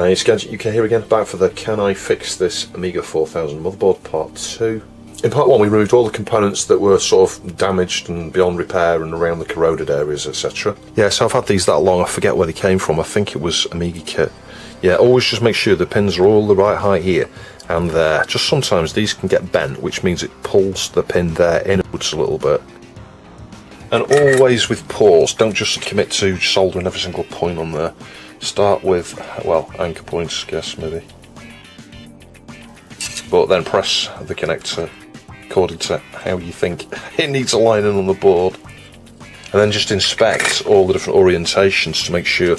It's Gadget UK here again, back for the Can I Fix This Amiga 4000 motherboard part 2. In part 1 we removed all the components that were sort of damaged and beyond repair and around the corroded areas, etc. Yeah, so I've had these that long, I forget where they came from. I think it was Amiga kit. Yeah, always just make sure the pins are all the right height here and there. Just sometimes these can get bent, which means it pulls the pin there inwards a little bit. And always with pause, don't just commit to soldering every single point on there. Start with, well, anchor points, I guess, maybe. But then press the connector according to how you think it needs aligning on the board. And then just inspect all the different orientations to make sure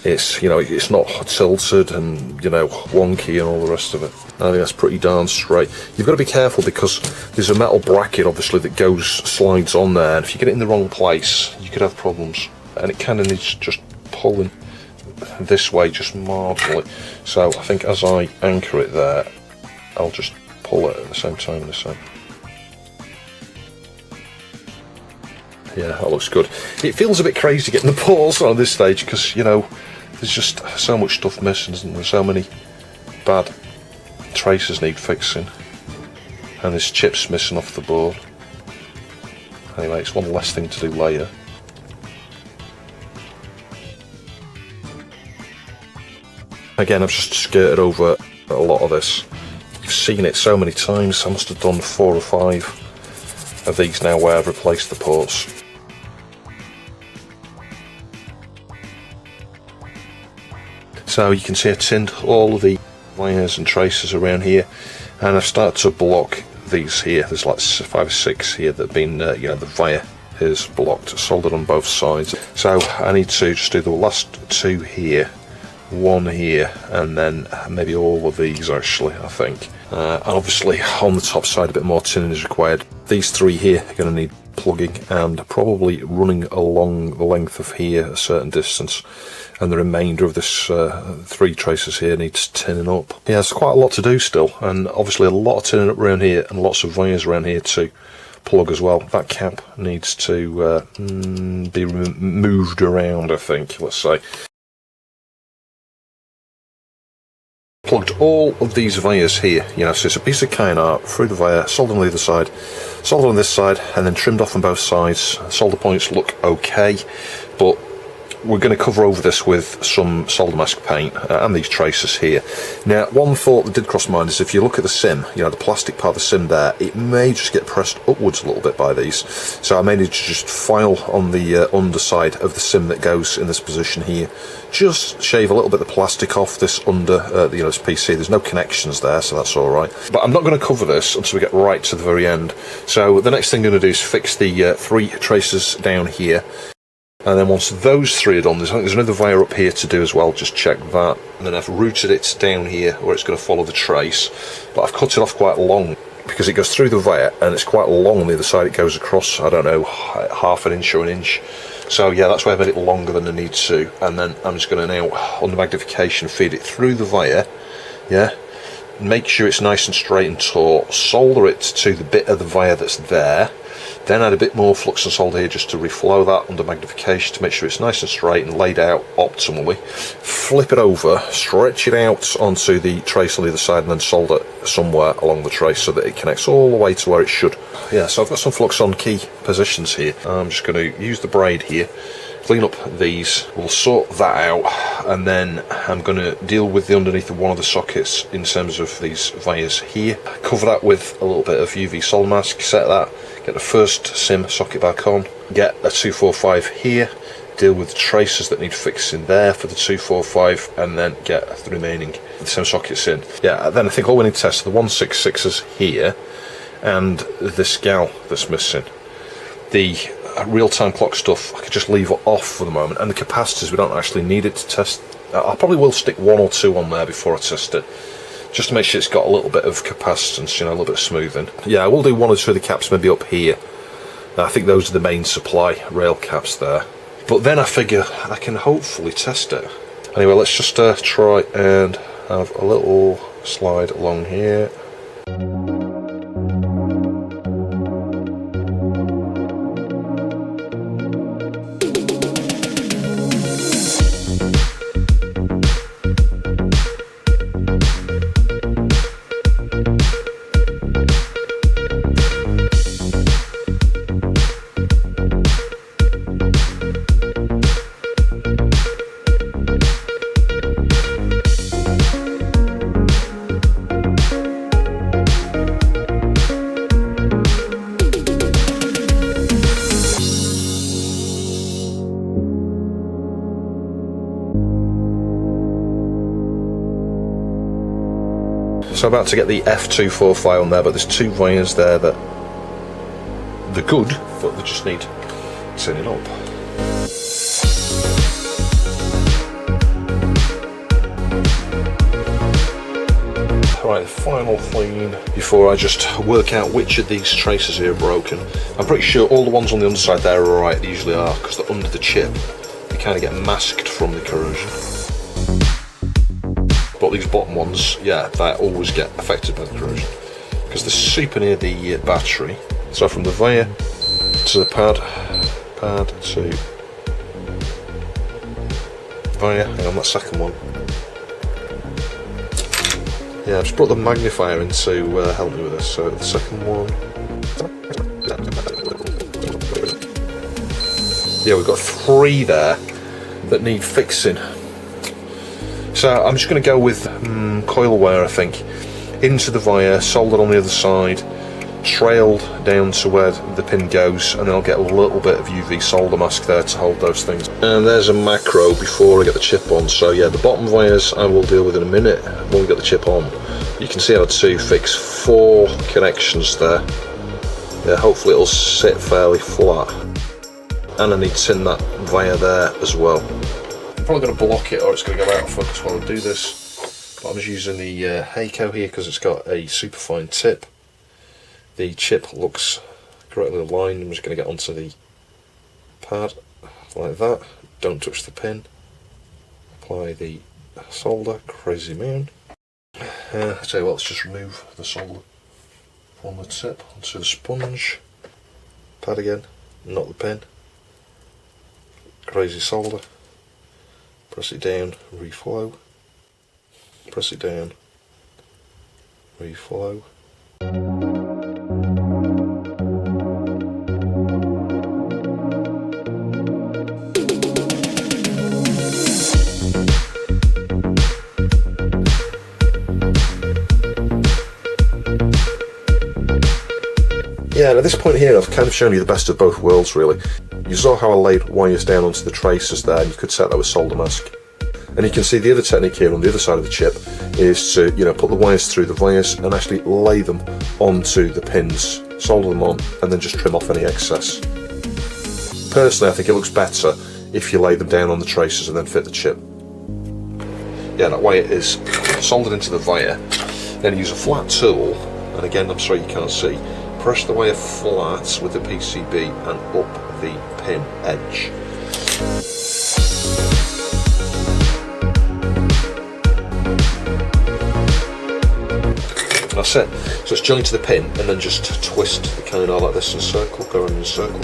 it's, it's not tilted and, wonky and all the rest of it. I think that's pretty darn straight. You've got to be careful because there's a metal bracket, obviously, that slides on there. And if you get it in the wrong place, you could have problems. And it kind of needs just pulling this way just marginally. So I think as I anchor it there, I'll just pull it at the same time this side. Yeah, that looks good. It feels a bit crazy getting the pause on this stage because, there's just so much stuff missing, isn't there? So many bad traces need fixing. And there's chips missing off the board. Anyway, it's one less thing to do later. Again, I've just skirted over a lot of this. You've seen it so many times. I must have done 4 or 5 of these now where I've replaced the ports. So you can see I've tinned all of the wires and traces around here, and I've started to block these here. There's like 5 or 6 here that have been, the via is blocked, soldered on both sides. So I need to just do the last 2 here, 1 here, and then maybe all of these actually, I think. And obviously on the top side a bit more tinning is required. These 3 here are going to need plugging and probably running along the length of here a certain distance, and the remainder of this 3 traces here needs tinning up. Yeah, there's quite a lot to do still, and obviously a lot of tinning up around here and lots of wires around here to plug as well. That cap needs to be moved around, I think, let's say. Plugged all of these vias here, so it's a piece of kynar through the via, soldered on the other side, soldered on this side, and then trimmed off on both sides. Solder points look okay, but we're going to cover over this with some solder mask paint and these traces here. Now, one thought that did cross my mind is if you look at the sim, the plastic part of the sim there, it may just get pressed upwards a little bit by these. So I may need to just file on the underside of the sim that goes in this position here. Just shave a little bit of the plastic off this under this PC. There's no connections there, so that's alright. But I'm not going to cover this until we get right to the very end. So the next thing I'm going to do is fix the 3 traces down here. And then once those 3 are done, there's another via up here to do as well, just check that. And then I've routed it down here where it's going to follow the trace. But I've cut it off quite long because it goes through the via and it's quite long on the other side. It goes across, I don't know, half an inch or an inch. So yeah, that's why I made it longer than I need to. And then I'm just going to now, under magnification, feed it through the via. Yeah. Make sure it's nice and straight and taut. Solder it to the bit of the via that's there. Then add a bit more flux and solder here just to reflow that under magnification to make sure it's nice and straight and laid out optimally. Flip it over, stretch it out onto the trace on the other side, and then solder somewhere along the trace so that it connects all the way to where it should. Yeah, so I've got some flux on key positions here. I'm just going to use the braid here, clean up these, we'll sort that out, and then I'm going to deal with the underneath of one of the sockets in terms of these vias here. Cover that with a little bit of UV solder mask, set that, get the first sim socket back on, get a 245 here, deal with the traces that need fixing there for the 245, and then get the remaining the sim sockets in. Yeah, then I think all we need to test are the 166s here and this gal that's missing. The real-time clock stuff I could just leave off for the moment, and the capacitors we don't actually need it to test. I probably will stick 1 or 2 on there before I test it, just to make sure it's got a little bit of capacitance, a little bit of smoothing. Yeah, I will do 1 or 2 of the caps maybe up here. I think those are the main supply rail caps there, but then I figure I can hopefully test it. Anyway, let's just try and have a little slide along here. So I'm about to get the F245 on there, but there's two wires there that they're good, but they just need turning up. Right, the final thing before I just work out which of these traces here are broken. I'm pretty sure all the ones on the underside there are alright, they usually are, because they're under the chip. They kind of get masked from the corrosion. But these bottom ones, yeah, they always get affected by the corrosion, because they're super near the battery. So from the via to the pad to via, hang on, that second one. Yeah, I've just brought the magnifier in to help me with this. So the second one. Yeah, we've got three there that need fixing. So I'm just going to go with coil wire, I think, into the via, soldered on the other side, trailed down to where the pin goes, and then I'll get a little bit of UV solder mask there to hold those things. And there's a macro before I get the chip on. So yeah, the bottom wires I will deal with in a minute when we get the chip on. You can see how to fix 4 connections there. Yeah, hopefully it'll sit fairly flat. And I need to tin that via there as well. I'm probably going to block it or it's going to go out of focus while I do this. But I'm just using the Heiko here because it's got a super fine tip. The chip looks correctly aligned. I'm just going to get onto the pad like that. Don't touch the pin. Apply the solder, crazy man. I'll tell you what, let's just remove the solder from the tip onto the sponge. Pad again, not the pin. Crazy solder. Press it down, reflow. Press it down, reflow. Yeah, and at this point here I've kind of shown you the best of both worlds really. You saw how I laid wires down onto the traces there, and you could set that with solder mask. And you can see the other technique here on the other side of the chip is to, put the wires through the vias and actually lay them onto the pins, solder them on, and then just trim off any excess. Personally, I think it looks better if you lay them down on the traces and then fit the chip. Yeah, that way it is soldered into the via. Then use a flat tool, and again, I'm sorry you can't see, press the wire flat with the PCB and up the pin edge. That's it. So it's joined to the pin and then just twist the kind of like this in a circle, go around in a circle.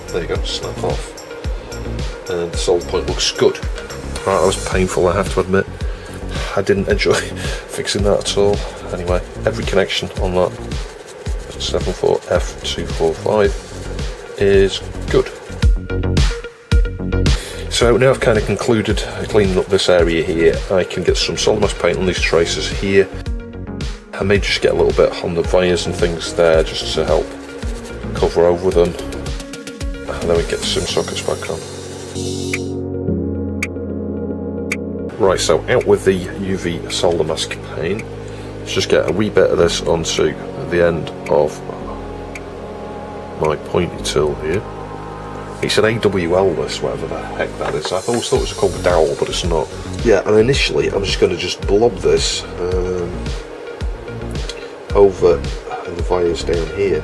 There you go, snap off. And the solder point looks good. Right, that was painful, I have to admit. I didn't enjoy fixing that at all. Anyway, every connection on that 74F245 is good. So now I've kind of concluded cleaning up this area here. I can get some solder mask paint on these traces here. I may just get a little bit on the vias and things there just to help cover over them. And then we get the sim sockets back on. Right, so out with the UV solder mask paint. Let's just get a wee bit of this onto the end of my pointy tool here. It's an AWL this, whatever the heck that is. I always thought it was called a dowel, but it's not. Yeah, and initially I'm just going to just blob this over the vias down here.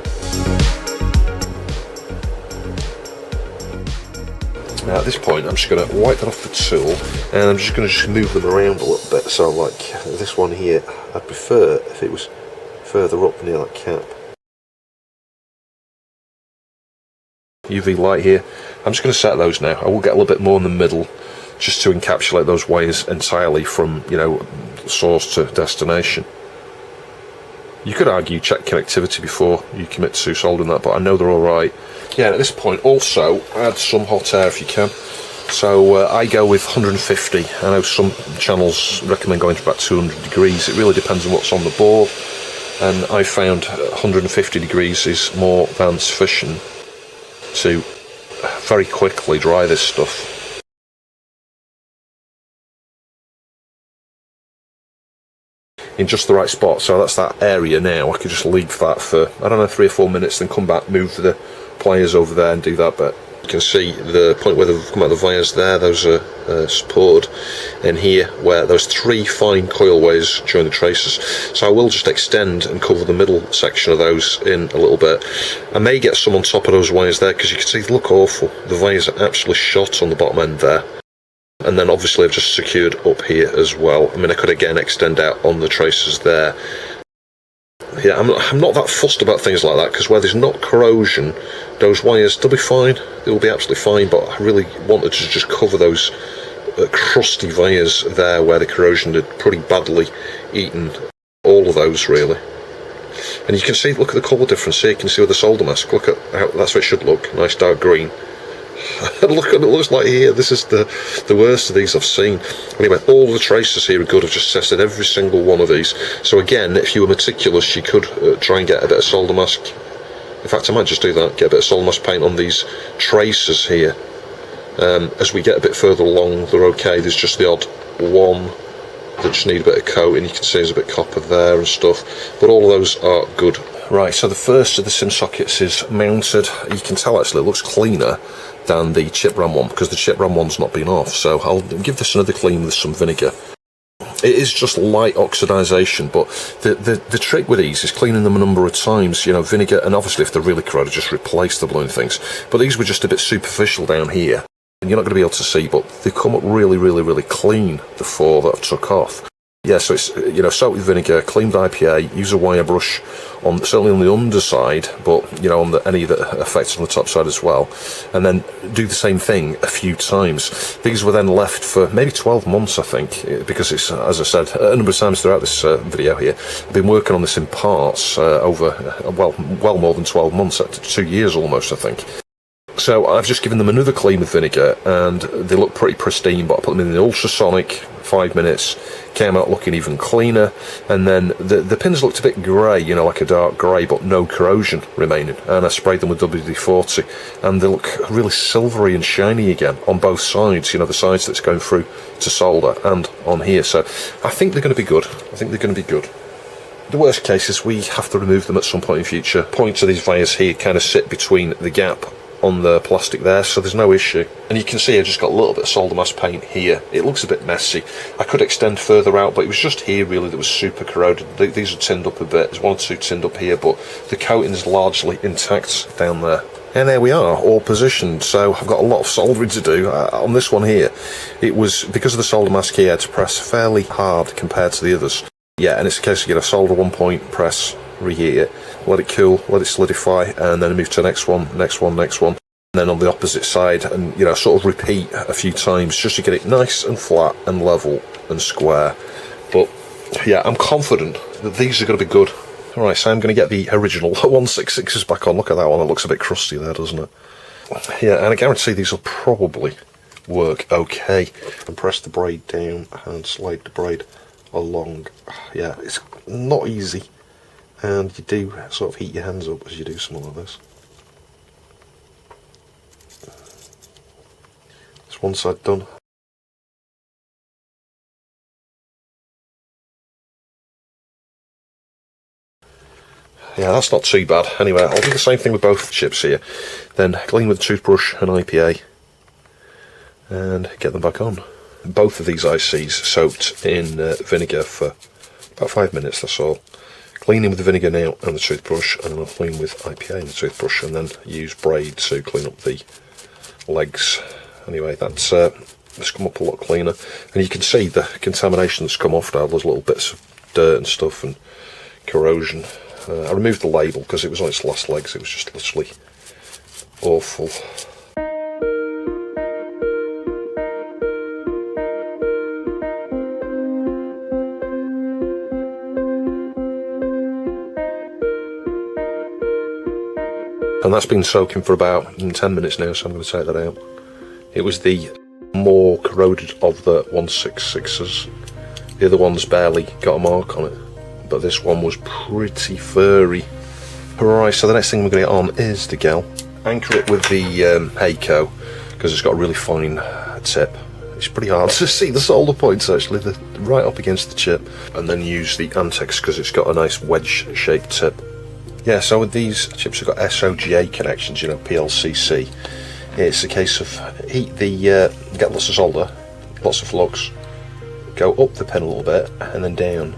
Now at this point I'm just going to wipe that off the tool and I'm just going to move them around a little bit. So like this one here, I'd prefer if it was further up near that cap. UV light here. I'm just going to set those now. I will get a little bit more in the middle just to encapsulate those wires entirely from, source to destination. You could argue check connectivity before you commit to soldering that, but I know they're alright. Yeah, and at this point also add some hot air if you can. So I go with 150. I know some channels recommend going to about 200 degrees. It really depends on what's on the board, and I found 150 degrees is more than sufficient to very quickly dry this stuff. in just the right spot. So that's that area now. I could just leave that for, I don't know, 3 or 4 minutes, then come back, move the pliers over there and do that bit. You can see the point where they've come out of the wires there, those are supported in here, where there's 3 fine coil wires during the traces. So I will just extend and cover the middle section of those in a little bit. I may get some on top of those wires there, because you can see they look awful. The wires are absolutely shot on the bottom end there. And then obviously I've just secured up here as well. I mean, I could again extend out on the traces there. Yeah, I'm not that fussed about things like that, because where there's not corrosion, those wires, they'll be fine, they'll be absolutely fine, but I really wanted to just cover those crusty wires there where the corrosion had pretty badly eaten all of those, really. And you can see, look at the colour difference here, you can see with the solder mask, look at how that's what it should look, nice dark green. Look at what it looks like here. This is the worst of these I've seen. Anyway, all the traces here are good. I've just tested every single one of these. So again, if you were meticulous, you could try and get a bit of solder mask. In fact, I might just do that, get a bit of solder mask paint on these traces here. As we get a bit further along, they're okay. There's just the odd one that just need a bit of coating. You can see there's a bit of copper there and stuff, but all of those are good. Right, so the first of the sim sockets is mounted. You can tell actually it looks cleaner than the chip RAM one, because the chip RAM one's not been off, so I'll give this another clean with some vinegar. It is just light oxidisation, but the trick with these is cleaning them a number of times, you know, vinegar, and obviously if they're really corroded, just replace the balloon things. But these were just a bit superficial down here, and you're not going to be able to see, but they come up really, really, really clean, the 4 that I've took off. Yeah, so it's, you know, soak with vinegar, clean with IPA, use a wire brush, on certainly on the underside, but, you know, on any that are affected on the top side as well, and then do the same thing a few times. These were then left for maybe 12 months, I think, because it's, as I said, a number of times throughout this video here, I've been working on this in parts over, well more than 12 months, 2 years almost, I think. So I've just given them another clean with vinegar, and they look pretty pristine, but I put them in the ultrasonic, 5 minutes, came out looking even cleaner, and then the pins looked a bit grey, you know, like a dark grey, but no corrosion remaining, and I sprayed them with WD-40, and they look really silvery and shiny again on both sides, you know, the sides that's going through to solder and on here. So I think they're going to be good. I think they're going to be good. The worst case is we have to remove them at some point in future. Points of these wires here kind of sit between the gap on the plastic there, so there's no issue. And you can see I just got a little bit of solder mask paint here. It looks a bit messy. I could extend further out, but it was just here really that was super corroded. These are tinned up a bit. There's 1 or 2 tinned up here, but the coating is largely intact down there. And there we are, all positioned. So I've got a lot of soldering to do. On this one here, it was, because of the solder mask here, I had to press fairly hard compared to the others. Yeah, and it's a case of, you know, solder 1 point, press, reheat it, let it cool, let it solidify, and then move to the next one, next one, next one, and then on the opposite side, and, you know, sort of repeat a few times just to get it nice and flat and level and square. But yeah, I'm confident that these are going to be good. Alright, so I'm going to get the original 166s back on. Look at that one, it looks a bit crusty there, doesn't it? Yeah, and I guarantee these will probably work okay. And press the braid down and slide the braid along. Yeah, it's not easy, and you do sort of heat your hands up as you do something like this. It's one side done. Yeah, that's not too bad. Anyway, I'll do the same thing with both chips here, then clean with a toothbrush and IPA and get them back on. Both of these ICs soaked in vinegar for about 5 minutes, that's all. Cleaning with the vinegar now and the toothbrush, and then I'll clean with IPA and the toothbrush, and then use braid to clean up the legs. Anyway, that's come up a lot cleaner, and you can see the contamination that's come off now. There's little bits of dirt and stuff and corrosion. I removed the label because it was on its last legs. It was just literally awful. And that's been soaking for about 10 minutes now, so I'm going to take that out. It was the more corroded of the 166s. The other one's barely got a mark on it, but this one was pretty furry. Right, so the next thing we're going to get on is the gel. Anchor it with the Heiko, because it's got a really fine tip. It's pretty hard to see the solder points actually, they're right up against the chip. And then use the Antex because it's got a nice wedge shaped tip. Yeah, so with these chips have got SOGA connections, you know, PLCC. It's a case of heat the, get lots of solder, lots of flux, go up the pin a little bit and then down.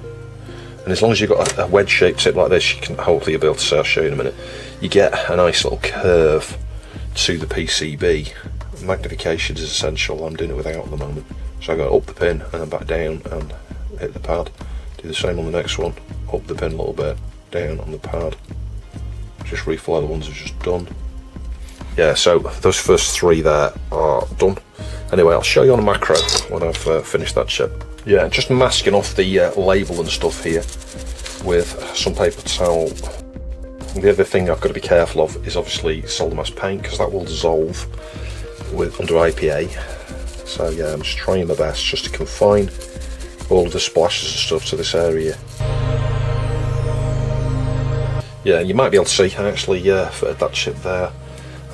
And as long as you've got a wedge shaped tip like this, you can hopefully be able to see, I'll show you in a minute, you get a nice little curve to the PCB. Magnification is essential. I'm doing it without at the moment. So I go up the pin and then back down and hit the pad. Do the same on the next one, up the pin a little bit, down on the pad. Just refollow the ones I've just done. Yeah, so those first three there are done. Anyway, I'll show you on a macro when I've finished that chip. Yeah, just masking off the label and stuff here with some paper towel. The other thing I've got to be careful of is obviously solder mask paint, because that will dissolve under IPA. So yeah, I'm just trying my best just to confine all of the splashes and stuff to this area. Yeah, you might be able to see I actually fitted that chip there.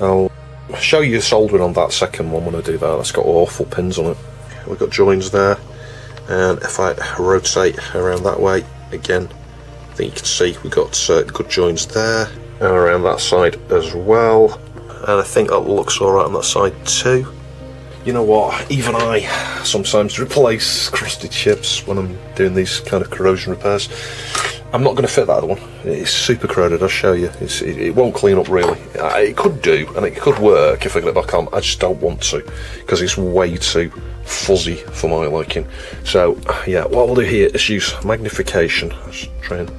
I'll show you soldering on that second one when I do that. That's got awful pins on it. We've got joins there, and if I rotate around that way again, I think you can see we've got good joins there and around that side as well, and I think that looks alright on that side too. You know what, even I sometimes replace crusted chips when I'm doing these kind of corrosion repairs. I'm not going to fit that other one. It's super corroded, I'll show you. It won't clean up really. It could do, and it could work if I get it back on. I just don't want to, because it's way too fuzzy for my liking. So yeah, what we'll do here is use magnification. Let's try and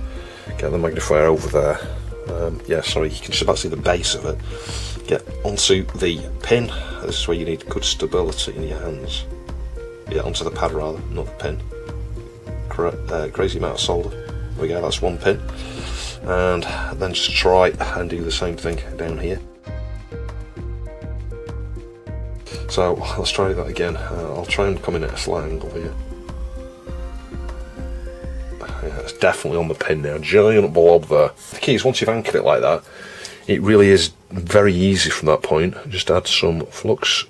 get the magnifier over there. Yeah, sorry, you can just about see the base of it. Get onto the pin. This is where you need good stability in your hands. Yeah, onto the pad rather, not the pin. Crazy amount of solder. There we go, that's one pin. And then just try and do the same thing down here. So let's try that again. I'll try and come in at a slight angle here. Yeah, it's definitely on the pin now, giant blob there. The key is once you've anchored it like that, it really is very easy from that point. Just add some flux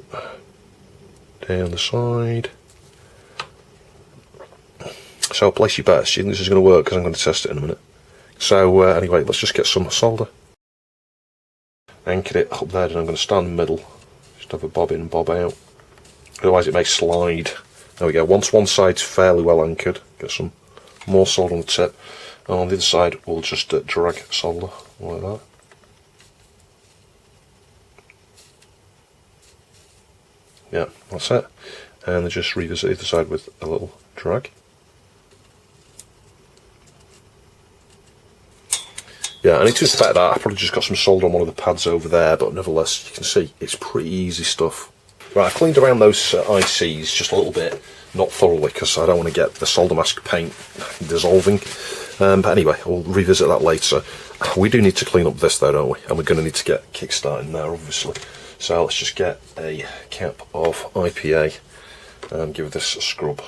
down the side. So place your bets. Do you think this is going to work? Because I'm going to test it in a minute. So anyway, let's just get some solder. Anchor it up there, and I'm going to start in the middle. Just have a bob in and bob out. Otherwise it may slide. There we go. Once one side's fairly well anchored, get some more solder on the tip. And on the other side, we'll just drag solder like that. Yeah, that's it. And then just revisit either side with a little drag. Yeah, I need to inspect that. I probably just got some solder on one of the pads over there, but nevertheless, you can see it's pretty easy stuff. Right, I cleaned around those ICs just a little bit, not thoroughly, because I don't want to get the solder mask paint dissolving. But anyway, we'll revisit that later. We do need to clean up this though, don't we? And we're going to need to get kickstart in there, obviously. So let's just get a cap of IPA and give this a scrub.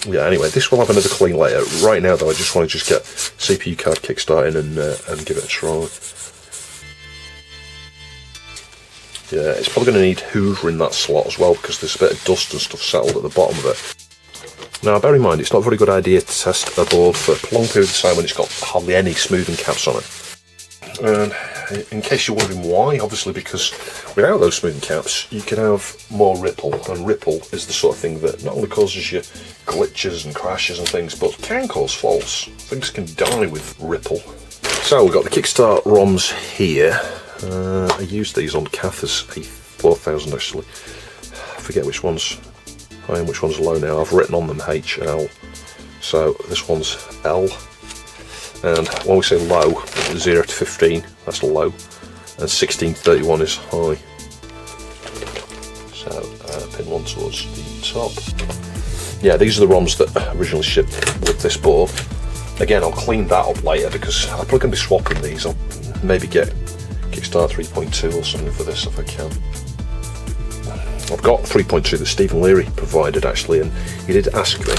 Yeah, anyway, this will have another clean later. Right now though, I just want to just get CPU card kickstarting and give it a try. Yeah, it's probably going to need hoovering that slot as well, because there's a bit of dust and stuff settled at the bottom of it. Now bear in mind, it's not a very good idea to test a board for a long period of time when it's got hardly any smoothing caps on it. And in case you're wondering why, obviously because without those smoothing caps you can have more ripple, and ripple is the sort of thing that not only causes you glitches and crashes and things, but can cause faults. Things can die with ripple. So we've got the Kickstart ROMs here. I used these on Cather's A4000 actually. I forget which one's high and which one's low now. I've written on them HL. So this one's L. And when we say low, 0 to 15, that's low, and 16 to 31 is high. So pin one towards the top. Yeah, these are the ROMs that originally shipped with this board. Again, I'll clean that up later because I'm probably going to be swapping these. I'll maybe get Kickstart 3.2 or something for this if I can. I've got 3.2 that Stephen Leary provided actually, and he did ask me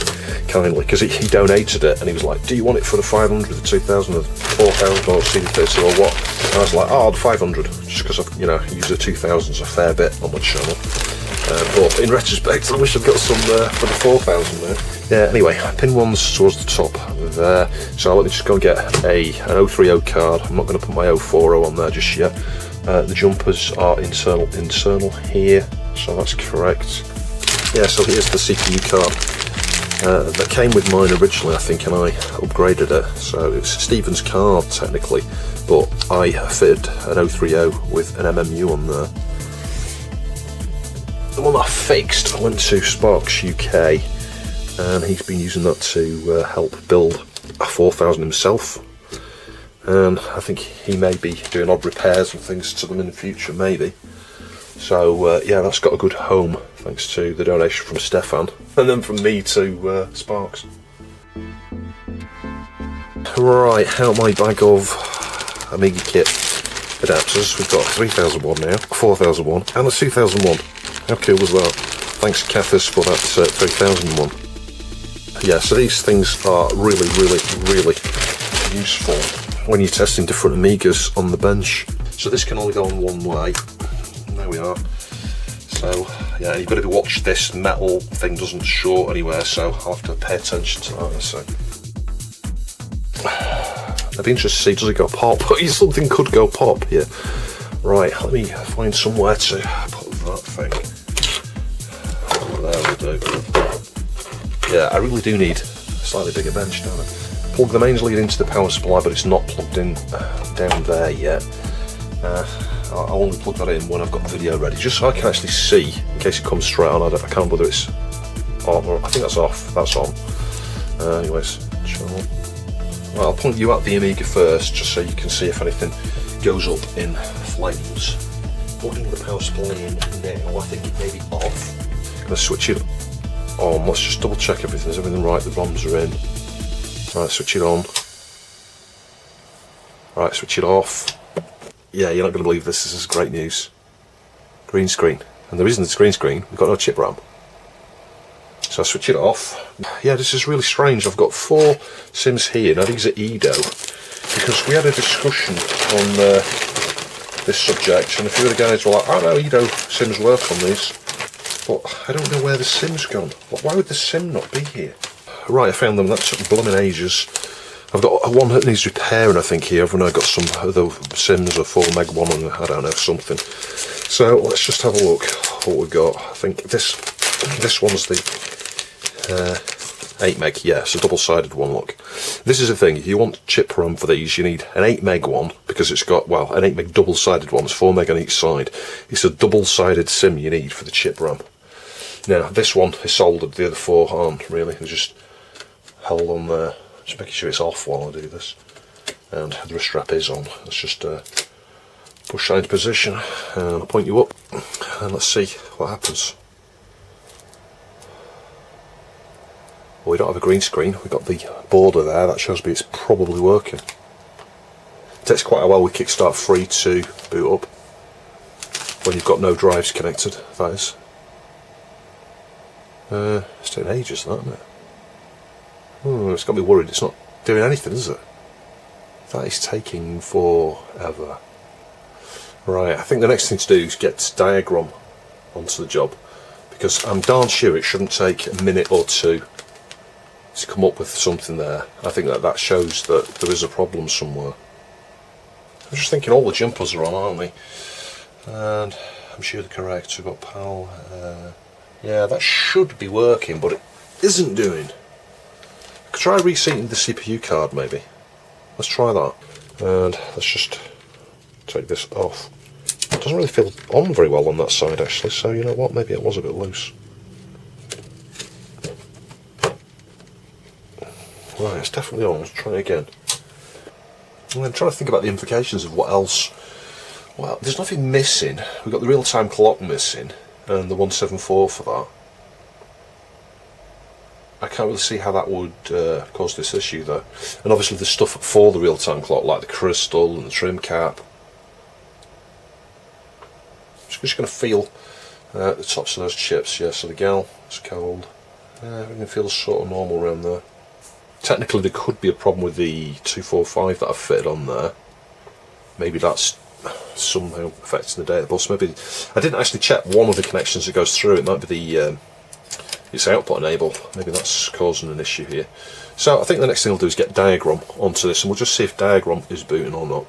kindly, because he donated it, and he was like, do you want it for the 500, the 2000, the 4000 or CD32 or what? And I was like, oh, the 500, just because I've, you know, used the 2000s a fair bit on my channel. But in retrospect, I wish I'd got some for the 4000 there. Yeah, anyway, pin 1's towards the top there, so let me just go and get an 030 card. I'm not going to put my 040 on there just yet. The jumpers are internal here, so that's correct. Yeah, so here's the CPU card that came with mine originally, I think, and I upgraded it. So it's Stephen's card technically, but I fitted an 030 with an MMU on there. The one I fixed, I went to Sparks UK, and he's been using that to help build a 4000 himself. And I think he may be doing odd repairs and things to them in the future, maybe. So yeah, that's got a good home thanks to the donation from Stefan, and then from me to Sparks. Right, out my bag of Amiga kit adapters. We've got 3001 now, 4001, and a 2001. How cool was that? Thanks Cathers for that 3001. Yeah, so these things are really useful when you're testing different Amigas on the bench. So this can only go on one way. There we are. So yeah, you've got to watch this metal thing doesn't short anywhere, so I'll have to pay attention to that in a sec. I'd be interested to see, does it go pop? Something could go pop here. Right, let me find somewhere to put that thing. There we do. Yeah, I really do need a slightly bigger bench, don't I? Plug the mains lead into the power supply, but it's not plugged in down there yet. I'll only plug that in when I've got the video ready, just so I can actually see, in case it comes straight on. I can't remember whether it's on, or I think that's off, that's on. Anyways, channel. Right, I'll point you at the Amiga first, just so you can see if anything goes up in flames. Plugging the power supply in now, I think it may be off. Let's switch it on, let's just double check everything, is everything right, the ROMs are in. Right, switch it on. Right, switch it off. Yeah, you're not going to believe this is great news. Green screen. And the reason it's green screen, we've got no chip RAM. So I switch it off. Yeah, this is really strange. I've got 4 sims here. Now these are Edo, because we had a discussion on this subject, and a few of the guys were like, oh no, Edo sims work on these. But I don't know where the sim's gone. Why would the sim not be here? Right, I found them. That took blooming ages. I've got one that needs repairing, I think, here. I've got some other sims, a 4 meg one, and I don't know, something. So let's just have a look what we've got. I think this one's the 8 meg. Yeah, it's a double-sided one. Look, this is the thing. If you want chip RAM for these, you need an 8 meg one, because it's got, well, an 8 meg double-sided one. It's 4 meg on each side. It's a double-sided sim you need for the chip RAM. Now this one is soldered. The other 4 aren't really. They're just held on there. Just making sure it's off while I do this, and the wrist strap is on. Let's just push that into position, and I'll point you up, and let's see what happens. Well, we don't have a green screen. We've got the border there. That shows me it's probably working. It takes quite a while with Kickstart Free to boot up when you've got no drives connected. That is. It's taking ages, that, isn't it? Oh, it's got me worried. It's not doing anything, is it? That is taking forever. Right, I think the next thing to do is get diagram onto the job, because I'm darn sure it shouldn't take a minute or two to come up with something there. I think that shows that there is a problem somewhere. I'm just thinking all the jumpers are on, aren't they? And I'm sure they're correct. We've got PAL. Yeah, that should be working, but it isn't doing. I could try reseating the CPU card, maybe. Let's try that. And let's just take this off. It doesn't really feel on very well on that side, actually, so you know what, maybe it was a bit loose. Right, it's definitely on. Let's try it again. I'm trying to think about the implications of what else. Well, there's nothing missing. We've got the real-time clock missing, and the 174 for that. I can't really see how that would cause this issue though. And obviously the stuff for the real-time clock, like the crystal and the trim cap. I'm just going to feel The tops of those chips, yeah, so the gal is cold. Everything feels sort of normal around there. Technically there could be a problem with the 245 that I've fitted on there. Maybe that's somehow affecting the data bus. Maybe I didn't actually check one of the connections that goes through. It might be the its output enable. Maybe that's causing an issue here. So I think the next thing I'll do is get diagram onto this, and we'll just see if diagram is booting or not.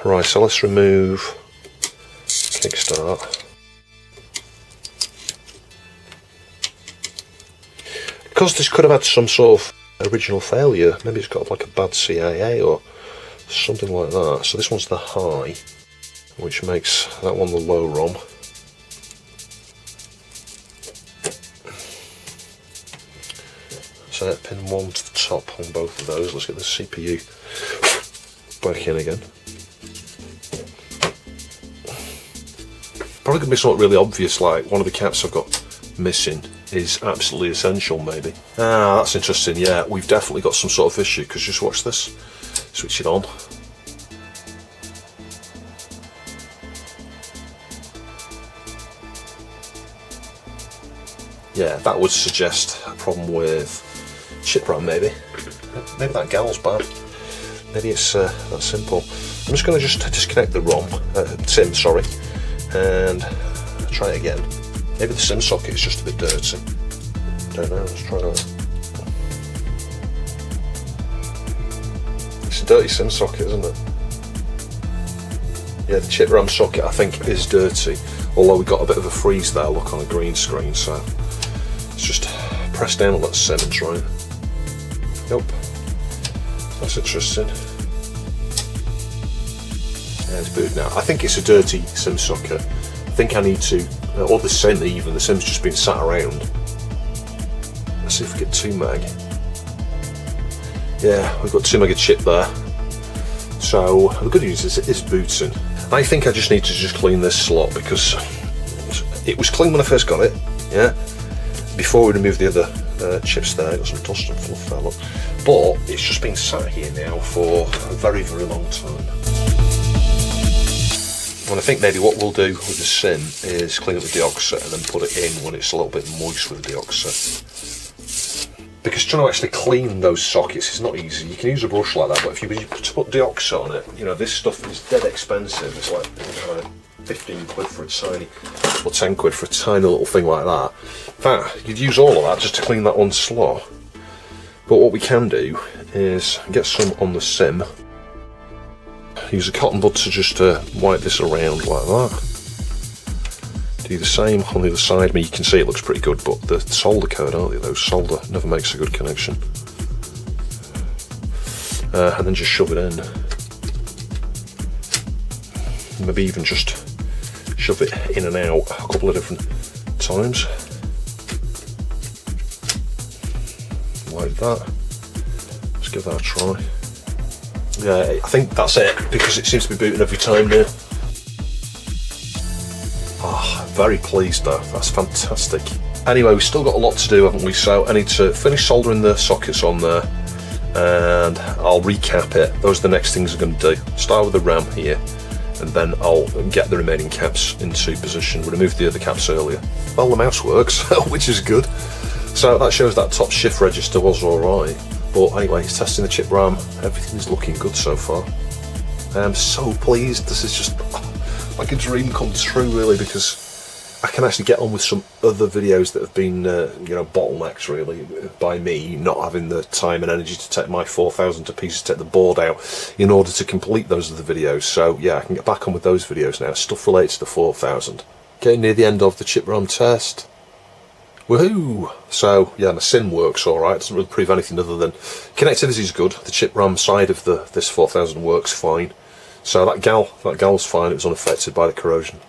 Right, so let's remove Kickstart. Because this could have had some sort of original failure. Maybe it's got like a bad CIA or something like that. So this one's the high, which makes that one the low ROM. So pin 1 to the top on both of those. Let's get the CPU back in again. Probably going to be something really obvious, like one of the caps I've got missing is absolutely essential, maybe. Ah, that's interesting. Yeah, we've definitely got some sort of issue, because just watch this. Switch it on. Yeah, that would suggest a problem with chip RAM, maybe. Maybe that gal's bad. Maybe it's that simple. I'm just going to disconnect the ROM, SIM, sorry, and try it again. Maybe the SIM socket is just a bit dirty. Don't know, let's try that. It's a dirty SIM socket, isn't it? Yeah, the chip RAM socket I think is dirty, although we got a bit of a freeze there, look, on a green screen, so let's just press down on that SIM and try it. Nope. That's interesting. Yeah, it's booted now. I think it's a dirty SIM socket. I think I need to, or the SIM even, the SIM's just been sat around. Let's see if we get 2 meg. Yeah, we've got 2 meg of chip there. So the good news is it is booting. I think I just need to just clean this slot, because it was clean when I first got it, yeah, before we removed the other chips there. Got some dust and fluff there, look. But it's just been sat here now for a very, very long time. And I think maybe what we'll do with the SIM is clean up the deoxit and then put it in when it's a little bit moist with the deoxit. Because trying to actually clean those sockets is not easy. You can use a brush like that, but if you put deoxit on it, you know, this stuff is dead expensive. It's like 15 quid for a tiny, or 10 quid for a tiny little thing like that. That, you'd use all of that just to clean that one slot. But what we can do is get some on the SIM. Use a cotton bud to just wipe this around like that. Do the same on the other side. I mean, you can see it looks pretty good, but the solder code, aren't they? Those solder never makes a good connection. And then just shove it in. Maybe even just shove it in and out a couple of different times. Like that. Let's give that a try. Yeah, I think that's it, because it seems to be booting every time now. Very pleased though, that's fantastic. Anyway, we've still got a lot to do, haven't we? So I need to finish soldering the sockets on there, and I'll recap it. Those are the next things I'm going to do. Start with the RAM here, and then I'll get the remaining caps into position. We removed the other caps earlier. Well, the mouse works, which is good. So that shows that top shift register was alright. But anyway, it's testing the chip RAM. Everything is looking good so far. I'm so pleased. This is just like a dream come true, really, because I can actually get on with some other videos that have been, you know, bottlenecks really by me not having the time and energy to take my 4000 to pieces, take the board out in order to complete those other videos. So yeah, I can get back on with those videos now. Stuff related to the 4000. Getting near the end of the chip RAM test. Woohoo! So yeah, my SIM works alright. Doesn't really prove anything other than connectivity is good. The chip RAM side of this 4000 works fine. So that gal's fine. It was unaffected by the corrosion.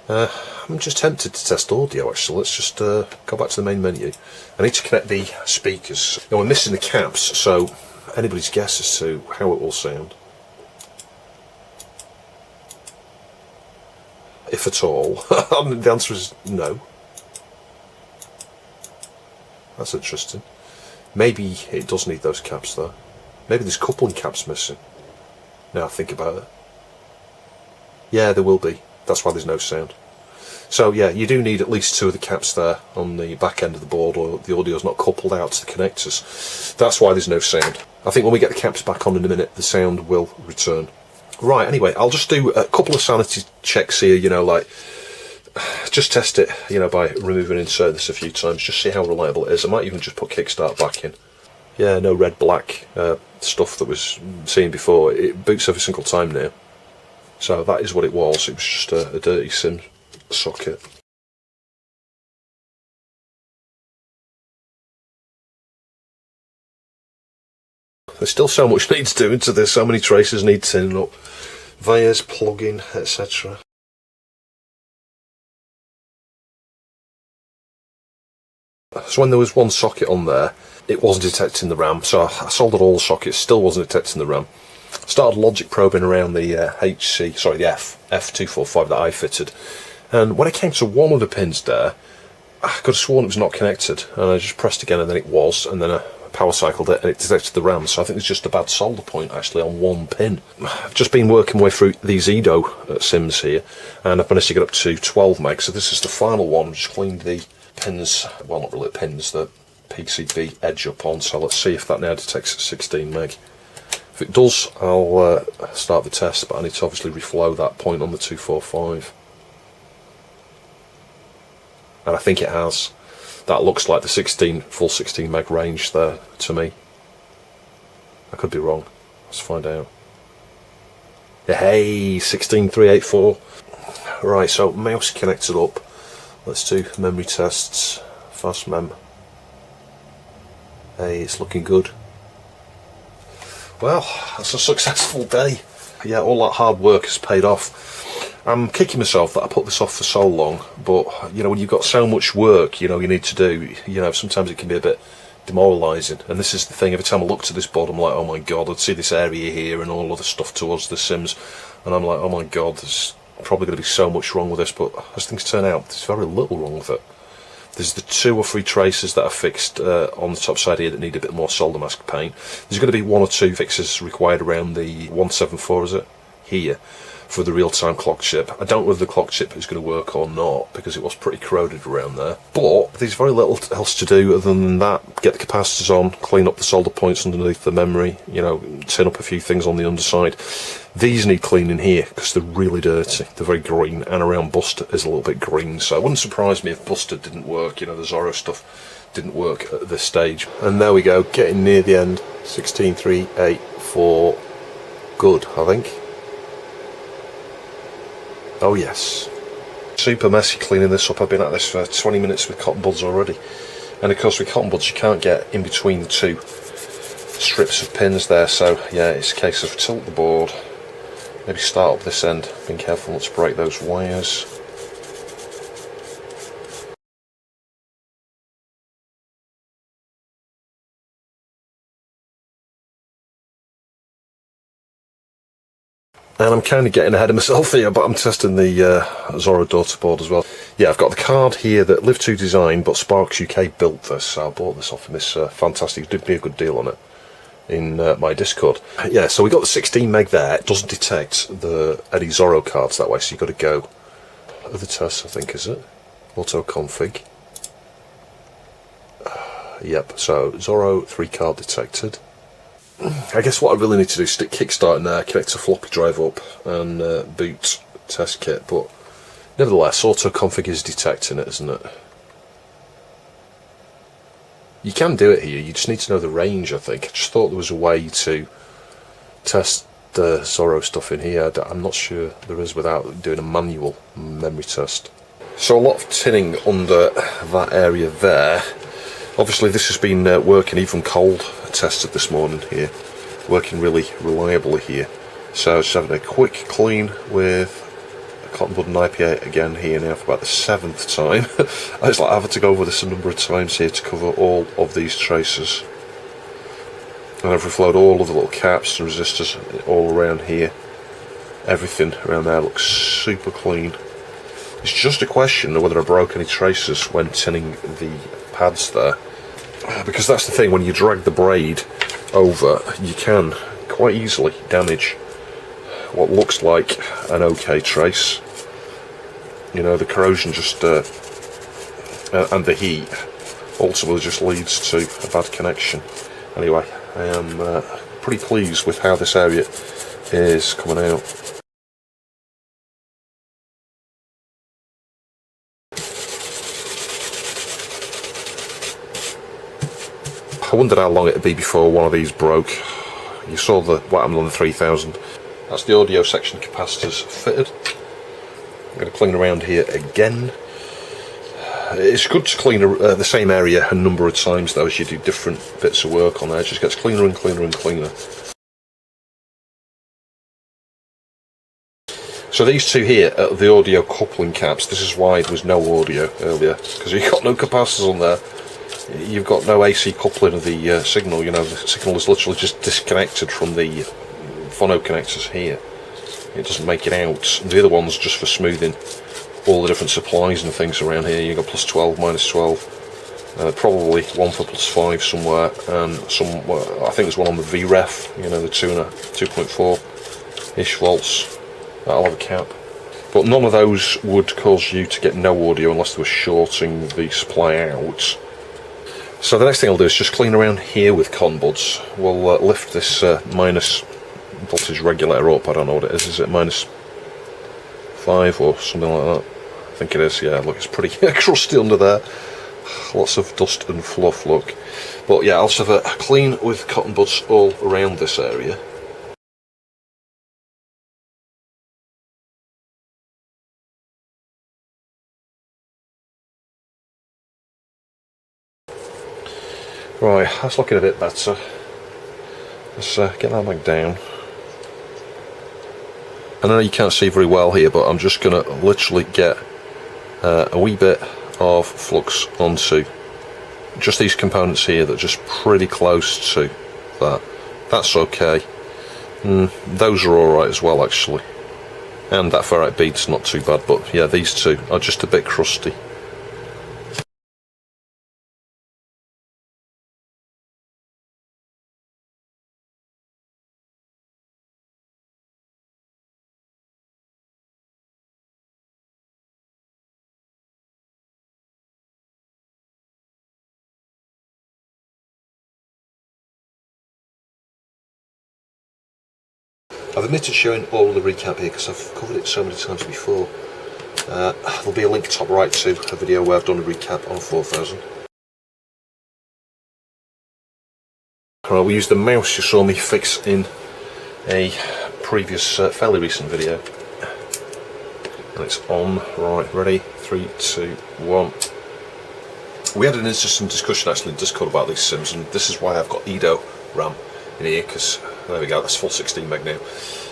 I'm just tempted to test audio actually. Let's just go back to the main menu. I need to connect the speakers. Now we're missing the caps, so anybody's guess as to how it will sound. If at all. The answer is no. That's interesting. Maybe it does need those caps though. Maybe there's coupling caps missing. Now I think about it. Yeah, there will be. That's why there's no sound. So yeah, you do need at least 2 of the caps there on the back end of the board, or the audio's not coupled out to the connectors. That's why there's no sound. I think when we get the caps back on in a minute, the sound will return. Right, anyway, I'll just do a couple of sanity checks here, you know, like, just test it, you know, by removing and inserting this a few times, just see how reliable it is. I might even just put Kickstart back in. Yeah, no red-black stuff that was seen before. It boots every single time now. So that is what it was. It was just a dirty SIM socket. There's still so much needs doing to this, so many traces need turning up, vias, plugging, etc. So when there was one socket on there, it wasn't detecting the RAM, so I soldered all the sockets, still wasn't detecting the RAM. Started logic probing around the the F245 that I fitted, and when it came to one of the pins there, I could have sworn it was not connected, and I just pressed again and then it was, and then I power cycled it and it detected the RAM. So I think there's just a bad solder point actually on one pin. I've just been working my way through these Edo SIMs here, and I've managed to get up to 12 meg, so this is the final one. Just cleaned the pins, well not really pins, the PCB edge up on, so let's see if that now detects 16 meg. If it does, I'll start the test, but I need to obviously reflow that point on the 245. And I think it has. That looks like the full 16 meg range there to me. I could be wrong. Let's find out. Hey, 16384. Right, so mouse connected up. Let's do memory tests. Fast mem. Hey, it's looking good. Well, that's a successful day. Yeah, all that hard work has paid off. I'm kicking myself that I put this off for so long, but you know, when you've got so much work, you know, you need to do, you know, sometimes it can be a bit demoralising. And this is the thing, every time I look to this board I'm like, oh my god, I'd see this area here and all other stuff towards the Sims, and I'm like, oh my god, there's probably going to be so much wrong with this, but as things turn out, there's very little wrong with it. There's the 2 or 3 traces that are fixed on the top side here that need a bit more solder mask paint. There's going to be 1 or 2 fixes required around the 174, is it? Here. For the real-time clock chip. I don't know whether the clock chip is going to work or not, because it was pretty corroded around there. But there's very little else to do other than that. Get the capacitors on, clean up the solder points underneath the memory, you know, turn up a few things on the underside. These need cleaning here, because they're really dirty. They're very green, and around Buster is a little bit green, so it wouldn't surprise me if Buster didn't work, you know, the Zorro stuff didn't work at this stage. And there we go, getting near the end. 16384. Good, I think. Oh yes. Super messy cleaning this up. I've been at this for 20 minutes with cotton buds already. And of course with cotton buds you can't get in between the 2 strips of pins there, so yeah, it's a case of tilt the board, maybe start up this end, being careful not to break those wires. And I'm kind of getting ahead of myself here, but I'm testing the Zorro daughter board as well. Yeah, I've got the card here that Live2 designed, but Sparks UK built this, so I bought this off him. This fantastic, did me a good deal on it in my Discord. Yeah, so we got the 16 meg there. It doesn't detect any Zorro cards that way, so you've got to go. Other tests, I think, is it? Auto config. Yep, so Zorro 3 card detected. I guess what I really need to do is stick Kickstart in there, connect a floppy drive up, and boot test kit, but nevertheless, auto config is detecting it, isn't it? You can do it here, you just need to know the range, I think. I just thought there was a way to test the Zorro stuff in here. I'm not sure there is without doing a manual memory test. So a lot of tinning under that area there. Obviously this has been working even cold. Tested this morning here, working really reliably here. So just having a quick clean with a cotton bud and IPA again here now for about the 7th time. I just like having to go over this a number of times here to cover all of these traces. And I've reflowed all of the little caps and resistors all around here. Everything around there looks super clean. It's just a question of whether I broke any traces when tinning the pads there. Because that's the thing, when you drag the braid over, you can quite easily damage what looks like an okay trace. You know, the corrosion just and the heat ultimately just leads to a bad connection. Anyway, I am pretty pleased with how this area is coming out. I wondered how long it'd be before one of these broke. You saw what happened on the 3000. That's the audio section capacitors fitted. I'm going to clean around here again. It's good to clean the same area a number of times though as you do different bits of work on there. It just gets cleaner and cleaner and cleaner. So these two here are the audio coupling caps. This is why there was no audio earlier, because you've got no capacitors on there. You've got no AC coupling of the signal. You know, the signal is literally just disconnected from the phono connectors here. It doesn't make it out. The other one's just for smoothing all the different supplies and things around here. You've got plus 12, minus 12, probably one for plus 5 somewhere, and I think there's one on the VREF, you know, the 2.4-ish volts. That'll have a cap. But none of those would cause you to get no audio unless they were shorting the supply out. So the next thing I'll do is just clean around here with con buds. We'll lift this minus voltage regulator up. I don't know what it is. Is it minus 5 or something like that? I think it is. Yeah, look, it's pretty crusty under there. Lots of dust and fluff, look. But yeah, I'll just have a clean with cotton buds all around this area. Right, that's looking a bit better. Let's get that back down. I know you can't see very well here, but I'm just going to literally get a wee bit of flux onto just these components here that are just pretty close to that. That's okay. Those are alright as well, actually. And that ferrite bead's not too bad, but yeah, these two are just a bit crusty. I've omitted showing all the recap here because I've covered it so many times before. There'll be a link top right to a video where I've done a recap on 4000. Right, we used the mouse you saw me fix in a previous fairly recent video. And it's on. Right, ready? 3, 2, 1. We had an interesting discussion actually in Discord about these sims, and this is why I've got Edo RAM in here, because there we go, that's full 16 meg now.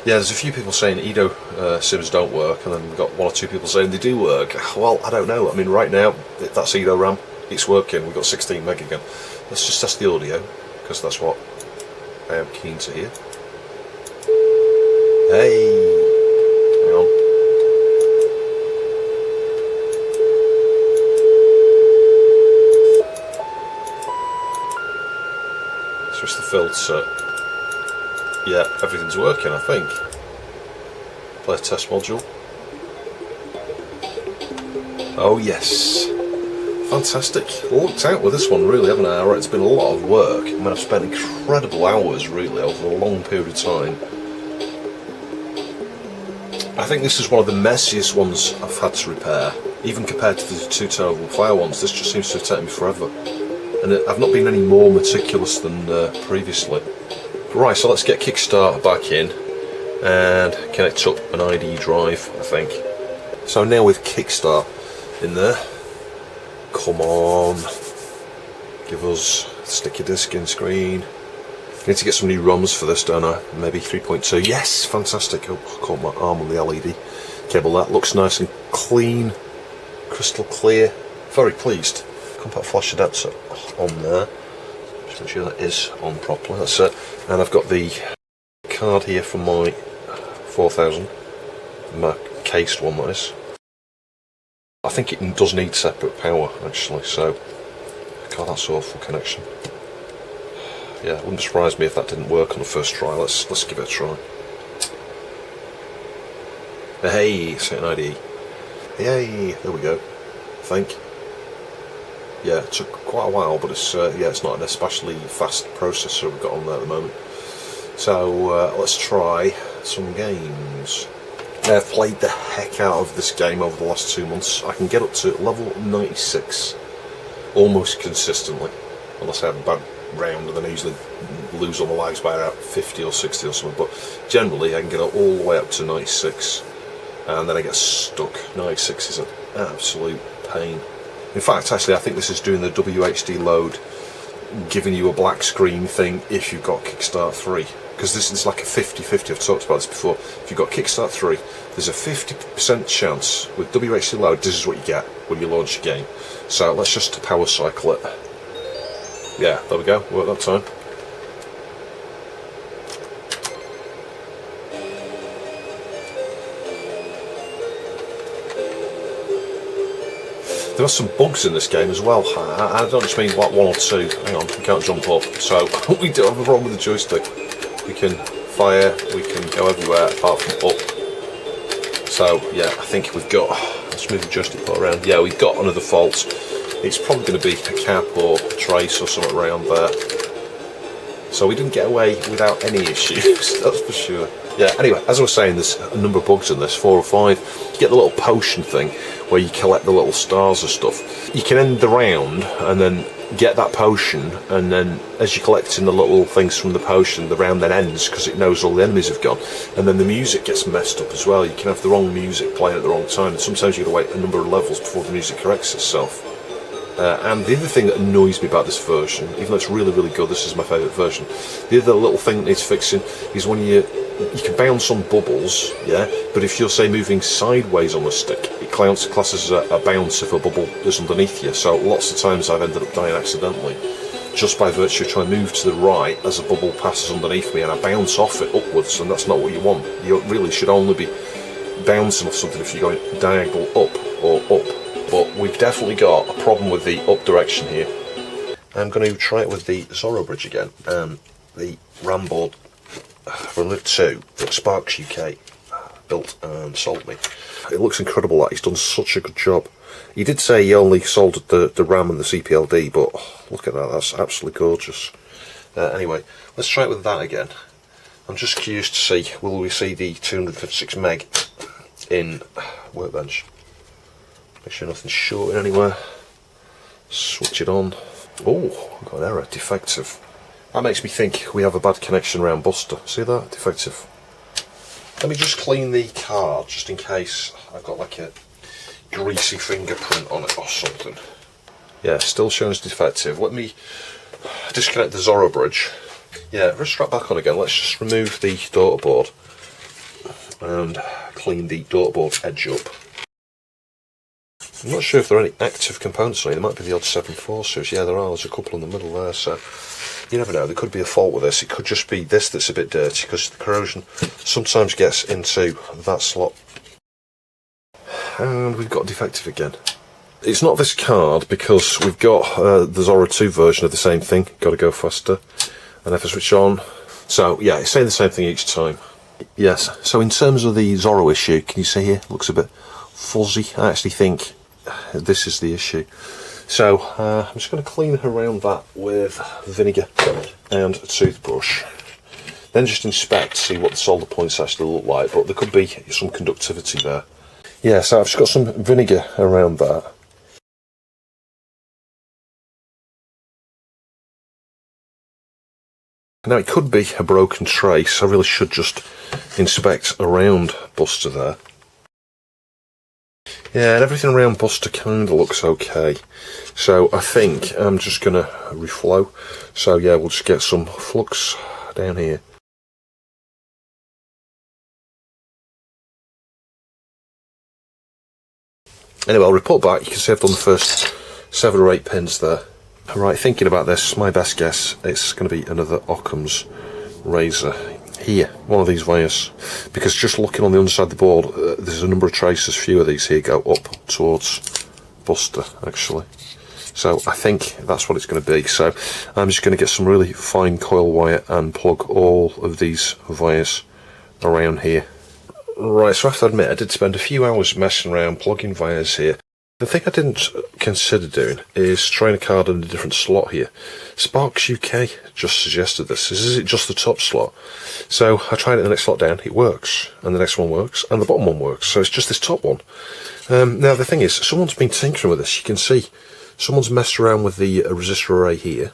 Yeah, there's a few people saying Edo sims don't work, and then we've got 1 or 2 people saying they do work. Well, I don't know. I mean, right now that's Edo RAM, it's working. We've got 16 meg again. Let's just test the audio, because that's what I am keen to hear. Hey, hang on. Switch the filter. Yeah, everything's working, I think. Play a test module. Oh yes, fantastic. Looked out with this one, really, haven't I? It's been a lot of work. I mean, I've spent incredible hours, really, over a long period of time. I think this is one of the messiest ones I've had to repair, even compared to the 2 terrible fire ones. This just seems to have taken me forever, and I've not been any more meticulous than previously. Right, so let's get Kickstart back in and connect up an ID drive, I think. So now with Kickstart in there, come on, give us a sticky disk in screen. I need to get some new ROMs for this, don't I? Maybe 3.2. Yes, fantastic. Oh, I caught my arm on the LED cable. That looks nice and clean, crystal clear. Very pleased. Compact flash adapter on there. Just make sure that is on properly. That's it. And I've got the card here from my 4000, my cased one, that is. I think it does need separate power actually, so God, that's awful connection. Yeah, it wouldn't surprise me if that didn't work on the first try. Let's give it a try. Hey, set an ID. Yay, there we go, I think. Yeah, it took quite a while, but it's yeah, it's not an especially fast processor we've got on there at the moment. So let's try some games. I've played the heck out of this game over the last 2 months. I can get up to level 96 almost consistently, unless I have a bad round and then I usually lose all my lives by about 50 or 60 or something, but generally I can get all the way up to 96 and then I get stuck. 96 is an absolute pain. In fact, actually, I think this is doing the WHD load, giving you a black screen thing if you've got Kickstart 3. Because this is like a 50-50, I've talked about this before. If you've got Kickstart 3, there's a 50% chance with WHD load, this is what you get when you launch a game. So let's just power cycle it. Yeah, there we go, worked that time. There are some bugs in this game as well. I don't just mean like one or two. Hang on, we can't jump up. So we do have a problem with the joystick. We can fire, we can go everywhere apart from up. So yeah, I think we've got, let's move the joystick put around. Yeah, we've got another fault. It's probably going to be a cap or a trace or something around there. So we didn't get away without any issues, that's for sure. Yeah, anyway, as I was saying, there's a number of bugs in this, 4 or 5. You get the little potion thing where you collect the little stars and stuff. You can end the round and then get that potion, and then as you're collecting the little things from the potion, the round then ends because it knows all the enemies have gone. And then the music gets messed up as well. You can have the wrong music playing at the wrong time, and sometimes you've got to wait a number of levels before the music corrects itself. And the other thing that annoys me about this version, even though it's really, really good, this is my favourite version, the other little thing that needs fixing is when you can bounce on bubbles, yeah, but if you're, say, moving sideways on the stick, it classes as a bounce if a bubble is underneath you. So lots of times I've ended up dying accidentally, just by virtue of trying to move to the right as a bubble passes underneath me and I bounce off it upwards, and that's not what you want. You really should only be bouncing off something if you're going diagonal up or up. But we've definitely got a problem with the up direction here. I'm going to try it with the Zorro bridge again, the RAM board from Live 2 that Sparks UK built and sold me. It looks incredible that he's done such a good job. He did say he only sold the RAM and the CPLD, but look at that, that's absolutely gorgeous. Anyway, let's try it with that again. I'm just curious to see, will we see the 256 meg in Workbench? Make sure nothing's shorting anywhere. Switch it on. Oh, I've got an error, defective. That makes me think we have a bad connection around Buster. See that? Defective. Let me just clean the card, just in case I've got like a greasy fingerprint on it or something. Yeah, still showing as defective. Let me disconnect the Zorro bridge. Yeah, let's strap back on again. Let's just remove the daughter board and clean the daughter board edge up. I'm not sure if there are any active components on it. There might be the odd 7 forces. Yeah, there are. There's a couple in the middle there, so you never know. There could be a fault with this. It could just be this that's a bit dirty, because the corrosion sometimes gets into that slot. And we've got defective again. It's not this card, because we've got the Zorro 2 version of the same thing. Got to go faster. And if I switch on, so yeah, it's saying the same thing each time. Yes. So in terms of the Zorro issue, can you see here? It looks a bit fuzzy. I actually think this is the issue. So I'm just going to clean around that with vinegar and a toothbrush. Then just inspect, see what the solder points actually look like, but there could be some conductivity there. Yeah, so I've just got some vinegar around that. Now it could be a broken trace. I really should just inspect around Buster there. Yeah, and everything around Buster kind of looks okay. So I think I'm just going to reflow. So yeah, we'll just get some flux down here. Anyway, I'll report back. You can see I've done the first 7 or 8 pins there. Right, thinking about this, my best guess, it's going to be another Occam's razor. Here, one of these wires, because just looking on the underside of the board, there's a number of traces. Few of these here go up towards Buster, actually. So I think that's what it's going to be. So I'm just going to get some really fine coil wire and plug all of these wires around here. Right, so I have to admit, I did spend a few hours messing around, plugging wires here. The thing I didn't consider doing is trying a card in a different slot here. Sparks UK just suggested this. Is it just the top slot? So I tried it in the next slot down, it works. And the next one works, and the bottom one works. So it's just this top one. Now the thing is, someone's been tinkering with this. You can see someone's messed around with the resistor array here.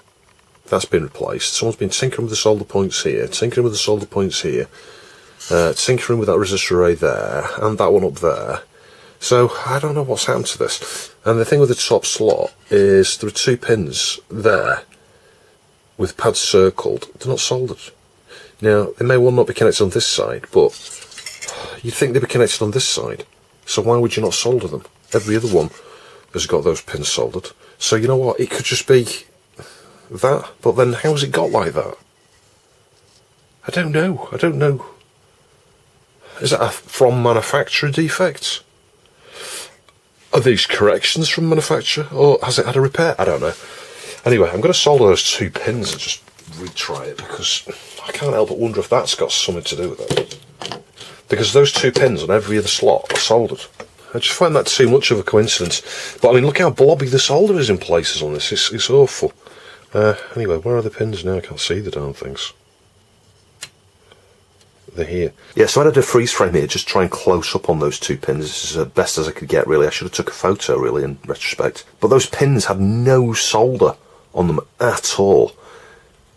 That's been replaced. Someone's been tinkering with the solder points here, tinkering with the solder points here, tinkering with that resistor array there, and that one up there. So I don't know what's happened to this. And the thing with the top slot is there are 2 pins there with pads circled. They're not soldered. Now, they may well not be connected on this side, but you'd think they'd be connected on this side. So why would you not solder them? Every other one has got those pins soldered. So you know what? It could just be that. But then how has it got like that? I don't know. I don't know. Is that a from manufacturer defect? Are these corrections from manufacturer, or has it had a repair? I don't know. Anyway, I'm going to solder those 2 pins and just retry it, because I can't help but wonder if that's got something to do with it. Because those 2 pins on every other slot are soldered. I just find that too much of a coincidence. But I mean, look how blobby the solder is in places on this. It's awful. Anyway, where are the pins now? I can't see the darn things. They're here. Yeah, so I had a freeze frame here, just try and close up on those 2 pins. This is as best as I could get, really. I should have took a photo, really, in retrospect. But those pins had no solder on them at all.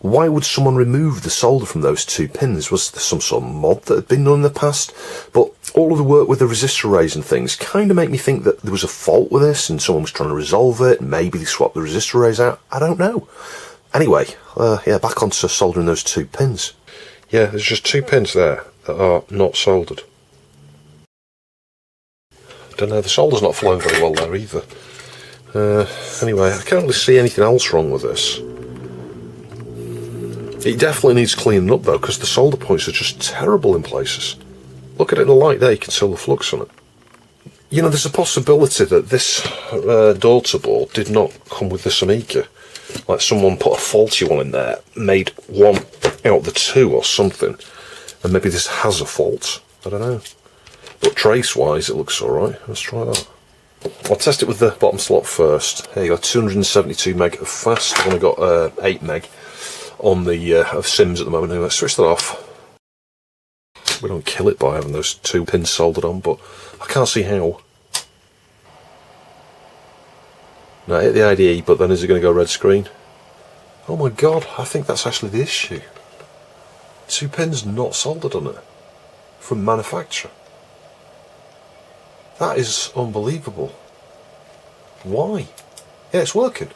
Why would someone remove the solder from those 2 pins? Was there some sort of mod that had been done in the past? But all of the work with the resistor arrays and things kind of make me think that there was a fault with this and someone was trying to resolve it. Maybe they swapped the resistor arrays out. I don't know. Anyway, yeah, back onto soldering those 2 pins. Yeah, there's just 2 pins there that are not soldered. Don't know, the solder's not flowing very well there either. Anyway, I can't really see anything else wrong with this. It definitely needs cleaning up though, because the solder points are just terrible in places. Look at it in the light there, you can see the flux on it. You know, there's a possibility that this daughter board did not come with this Amiga. Like someone put a faulty one in there, made one out of the 2 or something, and maybe this has a fault. I don't know. But trace-wise, it looks alright. Let's try that. I'll test it with the bottom slot first. Here you go, 272 meg of fast. I've only got 8 meg on the of Sims at the moment. Anyway, let's switch that off. We don't kill it by having those 2 pins soldered on, but I can't see how. Now hit the IDE, but then is it going to go red screen? Oh my god, I think that's actually the issue. 2 pins not soldered on it. From manufacturer. That is unbelievable. Why? Yeah, it's working.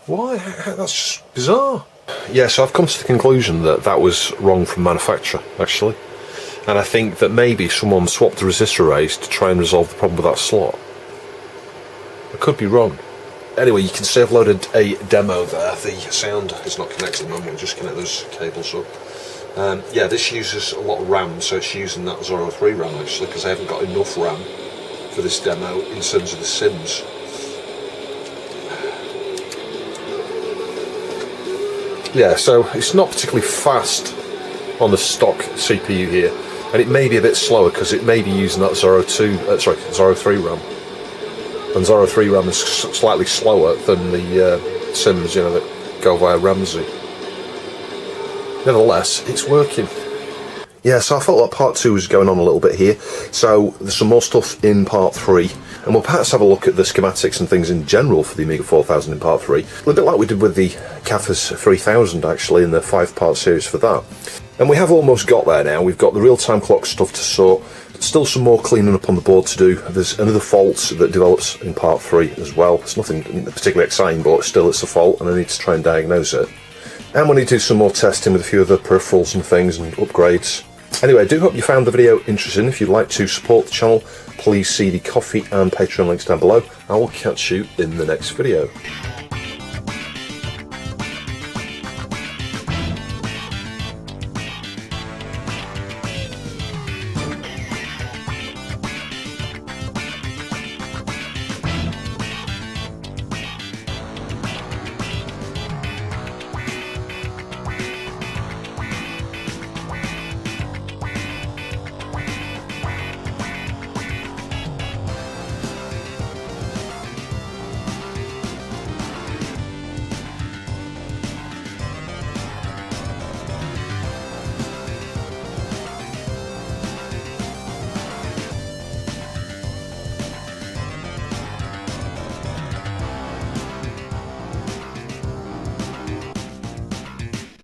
Why? That's just bizarre. Yeah, so I've come to the conclusion that that was wrong from manufacturer, actually. And I think that maybe someone swapped the resistor arrays to try and resolve the problem with that slot. I could be wrong. Anyway, you can see I've loaded a demo there. The sound is not connected at the moment, we'll just connect those cables up. Yeah, this uses a lot of RAM, so it's using that 03 RAM actually, because I haven't got enough RAM for this demo in terms of the Sims. Yeah, so it's not particularly fast on the stock CPU here, and it may be a bit slower because it may be using that 03 RAM. And 03 RAM is slightly slower than the Sims, you know, that go via Ramsey. Nevertheless, it's working. Yeah, so I felt like part 2 was going on a little bit here, so there's some more stuff in part 3, and we'll perhaps have a look at the schematics and things in general for the Amiga 4000 in part 3, a bit like we did with the Cafas 3000 actually in the 5-part series for that. And we have almost got there now. We've got the real-time clock stuff to sort, still some more cleaning up on the board to do. There's another fault that develops in part 3 as well. It's nothing particularly exciting, but still it's a fault and I need to try and diagnose it. And we need to do some more testing with a few other peripherals and things and upgrades. Anyway, I do hope you found the video interesting. If you'd like to support the channel, please see the Ko-fi and Patreon links down below. I will catch you in the next video.